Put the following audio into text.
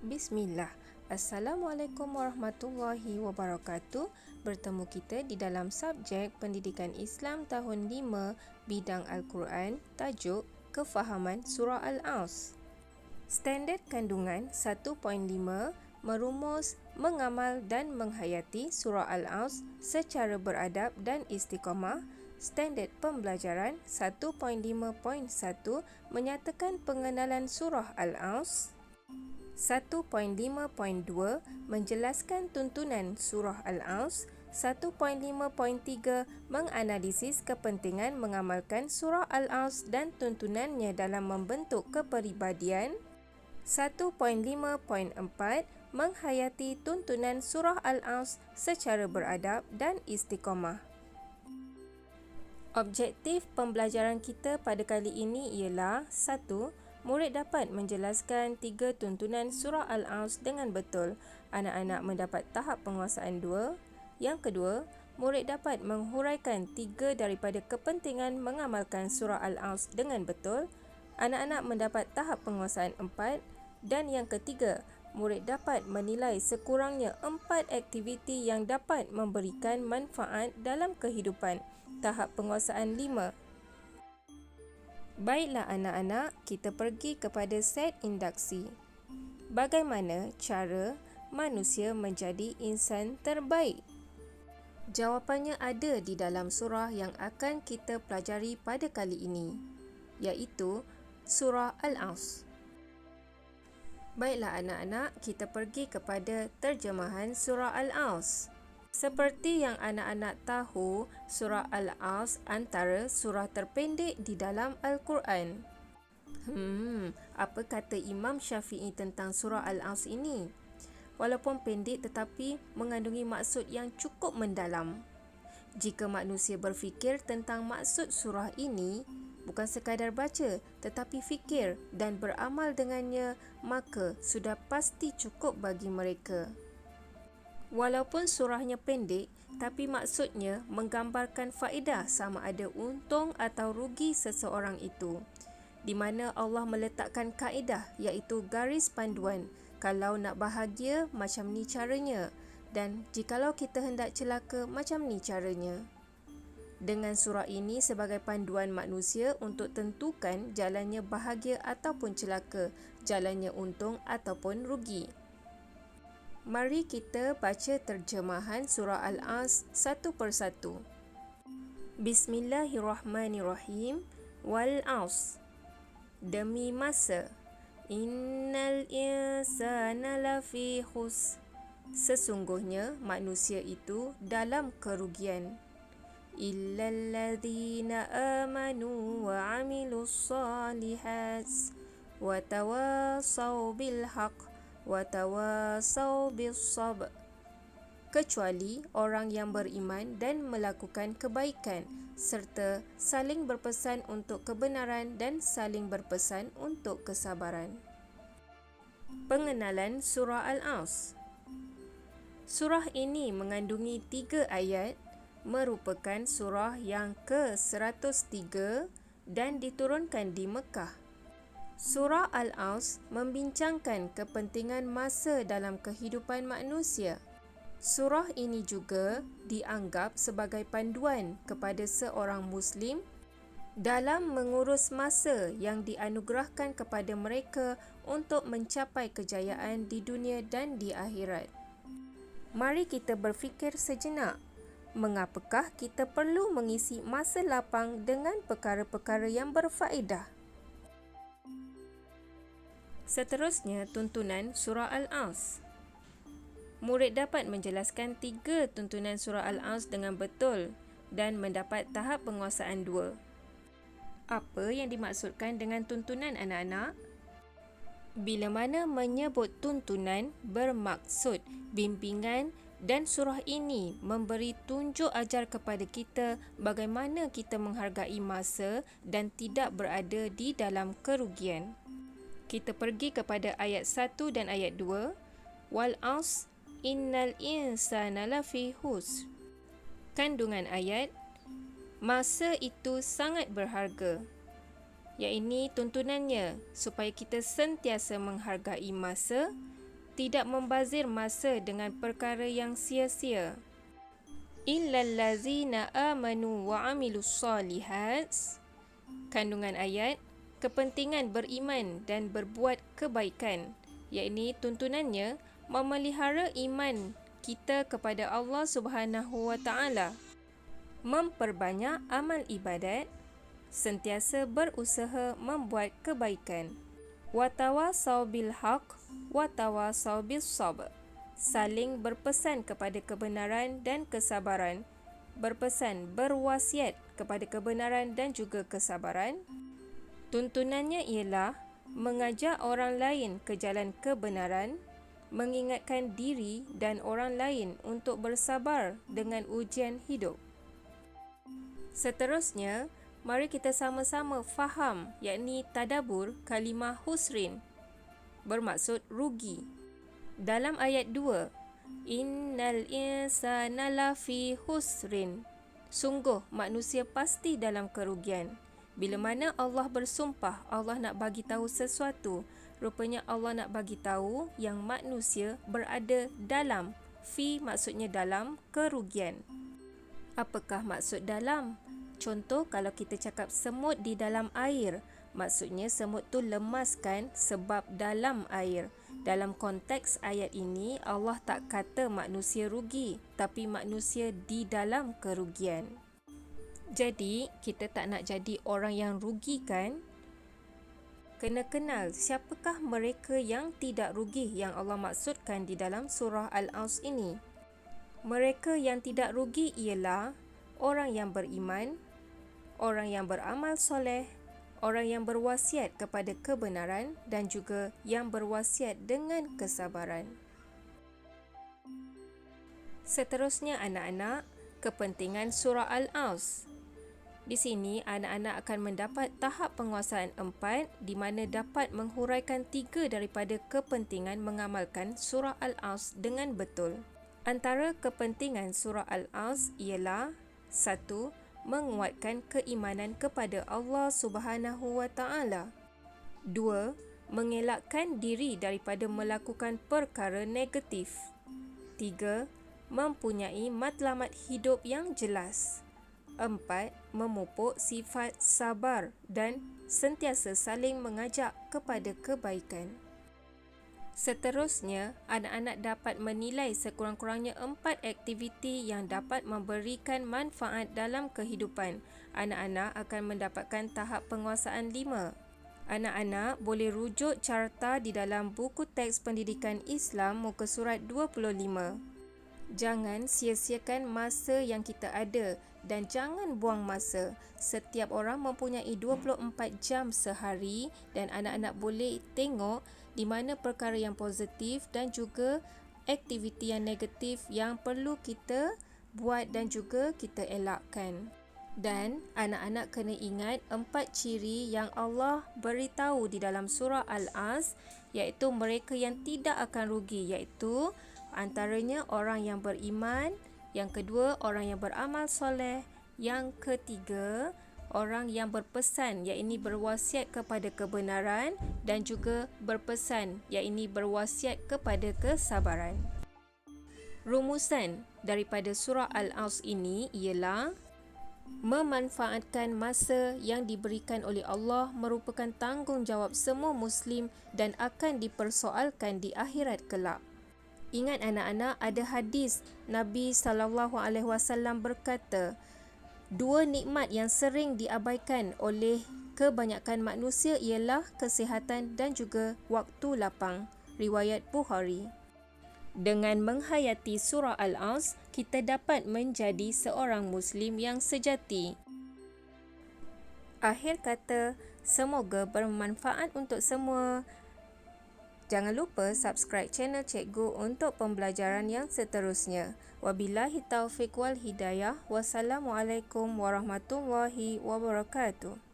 Bismillah. Assalamualaikum warahmatullahi wabarakatuh. Bertemu kita di dalam subjek Pendidikan Islam tahun 5 bidang Al-Quran, tajuk Kefahaman Surah Al-Aws. Standard kandungan 1.5 merumus, mengamal dan menghayati Surah Al-Aws secara beradab dan istiqamah. Standard pembelajaran 1.5.1 menyatakan pengenalan Surah Al-Aws. 1.5.2 menjelaskan tuntunan Surah Al-Aws. 1.5.3 menganalisis kepentingan mengamalkan Surah Al-Aws dan tuntunannya dalam membentuk kepribadian. 1.5.4 menghayati tuntunan Surah Al-Aws secara beradab dan istiqamah. Objektif pembelajaran kita pada kali ini ialah 1. Murid dapat menjelaskan 3 tuntunan Surah Al-Aws dengan betul. Anak-anak mendapat tahap penguasaan 2. Yang kedua, murid dapat menghuraikan 3 daripada kepentingan mengamalkan Surah Al-Aws dengan betul. Anak-anak mendapat tahap penguasaan 4. Dan yang ketiga, murid dapat menilai sekurangnya 4 aktiviti yang dapat memberikan manfaat dalam kehidupan. Tahap penguasaan 5. Baiklah anak-anak, kita pergi kepada set induksi. Bagaimana cara manusia menjadi insan terbaik? Jawapannya ada di dalam surah yang akan kita pelajari pada kali ini, iaitu Surah Al-Aws. Baiklah anak-anak, kita pergi kepada terjemahan Surah Al-Aws. Seperti yang anak-anak tahu, Surah Al-Aws antara surah terpendek di dalam Al-Quran. Apa kata Imam Syafi'i tentang Surah Al-Aws ini? Walaupun pendek tetapi mengandungi maksud yang cukup mendalam. Jika manusia berfikir tentang maksud surah ini, bukan sekadar baca tetapi fikir dan beramal dengannya, maka sudah pasti cukup bagi mereka. Walaupun surahnya pendek, tapi maksudnya menggambarkan faedah sama ada untung atau rugi seseorang itu, di mana Allah meletakkan kaedah iaitu garis panduan. Kalau nak bahagia, macam ni caranya, dan jikalau kita hendak celaka, macam ni caranya. Dengan surah ini sebagai panduan manusia untuk tentukan jalannya bahagia ataupun celaka, jalannya untung ataupun rugi. Mari kita baca terjemahan Surah Al-Aws satu persatu. Bismillahirrahmanirrahim. Wal-Aws. Demi masa. Innal insana lafi khus. Sesungguhnya manusia itu dalam kerugian. Illalladzina amanu wa amilus salihat wa tawasaw bil haqq watawasau bis-sabr, kecuali orang yang beriman dan melakukan kebaikan serta saling berpesan untuk kebenaran dan saling berpesan untuk kesabaran. Pengenalan Surah Al-Aws. Surah ini mengandungi 3 ayat, merupakan surah yang ke-103 dan diturunkan di Mekah. Surah Al-Aws membincangkan kepentingan masa dalam kehidupan manusia. Surah ini juga dianggap sebagai panduan kepada seorang Muslim dalam mengurus masa yang dianugerahkan kepada mereka untuk mencapai kejayaan di dunia dan di akhirat. Mari kita berfikir sejenak. Mengapakah kita perlu mengisi masa lapang dengan perkara-perkara yang berfaedah? Seterusnya, tuntunan Surah Al-Aws. Murid dapat menjelaskan 3 tuntunan Surah Al-Aws dengan betul dan mendapat tahap penguasaan 2. Apa yang dimaksudkan dengan tuntunan anak-anak? Bila mana menyebut tuntunan bermaksud bimbingan, dan surah ini memberi tunjuk ajar kepada kita bagaimana kita menghargai masa dan tidak berada di dalam kerugian. Kita pergi kepada ayat 1 dan ayat 2. Wal-Aws innal insana lafi khusr. Kandungan ayat, masa itu sangat berharga. Yang ini tuntunannya supaya kita sentiasa menghargai masa tidak membazir masa dengan perkara yang sia-sia. Illal ladzina amanu wa amilus solihat. Kandungan ayat, kepentingan beriman dan berbuat kebaikan, iaitu tuntunannya memelihara iman kita kepada Allah Subhanahu wa taala, memperbanyak amal ibadat, sentiasa berusaha membuat kebaikan. Watawasau bil haq, watawasau bis sabr. Saling berpesan kepada kebenaran dan kesabaran, berwasiat kepada kebenaran dan juga kesabaran. Tuntunannya ialah mengajak orang lain ke jalan kebenaran, mengingatkan diri dan orang lain untuk bersabar dengan ujian hidup. Seterusnya, mari kita sama-sama faham, yakni tadabbur kalimah husrin, bermaksud rugi. Dalam ayat 2, Innal insana lafi husrin. Sungguh manusia pasti dalam kerugian. Bila mana Allah bersumpah, Allah nak bagi tahu sesuatu, rupanya Allah nak bagi tahu yang manusia berada dalam. Fi maksudnya dalam kerugian. Apakah maksud dalam? Contoh, kalau kita cakap semut di dalam air, maksudnya semut tu lemas kan sebab dalam air. Dalam konteks ayat ini, Allah tak kata manusia rugi, tapi manusia di dalam kerugian. Jadi, kita tak nak jadi orang yang rugi kan? Kena kenal siapakah mereka yang tidak rugi yang Allah maksudkan di dalam surah Al-Aws ini. Mereka yang tidak rugi ialah orang yang beriman, orang yang beramal soleh, orang yang berwasiat kepada kebenaran dan juga yang berwasiat dengan kesabaran. Seterusnya anak-anak, kepentingan surah Al-Aws. Di sini anak-anak akan mendapat tahap penguasaan 4 di mana dapat menghuraikan 3 daripada kepentingan mengamalkan surah Al-Aws dengan betul. Antara kepentingan surah Al-Aws ialah 1. Menguatkan keimanan kepada Allah Subhanahu wa taala. 2. Mengelakkan diri daripada melakukan perkara negatif. 3. Mempunyai matlamat hidup yang jelas. 4. Memupuk sifat sabar dan sentiasa saling mengajak kepada kebaikan. Seterusnya, anak-anak dapat menilai sekurang-kurangnya 4 aktiviti yang dapat memberikan manfaat dalam kehidupan. Anak-anak akan mendapatkan tahap penguasaan 5. Anak-anak boleh rujuk carta di dalam buku teks pendidikan Islam muka surat 25. Jangan sia-siakan masa yang kita ada dan jangan buang masa. Setiap orang mempunyai 24 jam sehari dan anak-anak boleh tengok di mana perkara yang positif dan juga aktiviti yang negatif yang perlu kita buat dan juga kita elakkan. Dan anak-anak kena ingat 4 ciri yang Allah beritahu di dalam surah Al-As, iaitu mereka yang tidak akan rugi, iaitu antaranya orang yang beriman, yang kedua orang yang beramal soleh, yang ketiga orang yang berpesan, iaitu berwasiat kepada kebenaran dan juga berpesan, iaitu berwasiat kepada kesabaran. Rumusan daripada surah Al-Aws ini ialah memanfaatkan masa yang diberikan oleh Allah merupakan tanggungjawab semua Muslim dan akan dipersoalkan di akhirat kelak. Ingat anak-anak, ada hadis Nabi SAW berkata, 2 nikmat yang sering diabaikan oleh kebanyakan manusia ialah kesihatan dan juga waktu lapang. Riwayat Bukhari. Dengan menghayati surah Al-Aws, kita dapat menjadi seorang Muslim yang sejati. Akhir kata, semoga bermanfaat untuk semua. Jangan lupa subscribe channel Cikgu untuk pembelajaran yang seterusnya. Wabillahi taufiq wal hidayah. Wassalamualaikum warahmatullahi wabarakatuh.